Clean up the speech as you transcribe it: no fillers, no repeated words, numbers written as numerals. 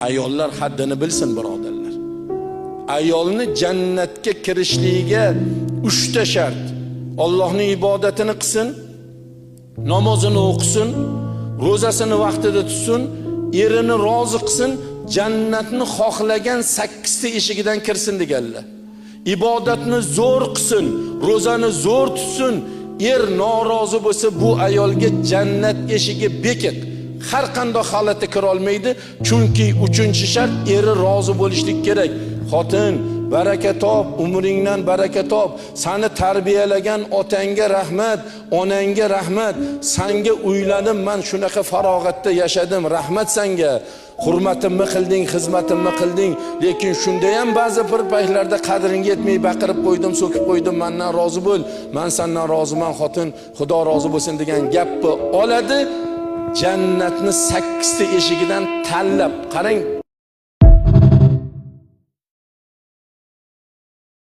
Ayollar haddini bilsin birodarlar. Ayolni jannatga kirishligiga 3 ta shart. Allohning ibodatini qilsin, namozini o'qisin, ro'zasini vaqtida tutsin, erini rozi qilsin, jannatni xohlagan 8 ta eshigidan kirsin deganlar. Ibodatni zo'r qilsin, ro'zani zo'r tutsin, er norozi bo'lsa bu ayolga jannat eshigi bekiq. Har qanday holatda kira olmaydi, chunki 3-shart eri rozi bo'lishlik kerak. Xotin, baraka top, umringdan baraka top. Seni tarbiyalagan otangga rahmat, onangga rahmat. Senga uylanim, men shunaqa farog'atda yashadim. Rahmat senga. Hurmatimni qilding, xizmatimni qilding, lekin shunda ham ba'zi bir paytlarda qadringa yetmay baqirib qo'ydim, so'kib qo'ydim, mendan rozi bo'l, men sendan roziman xotin, Xudo rozi bo'lsin degan gapni oladi. Jannatni 8 ta eshigidan tanlab, qarang,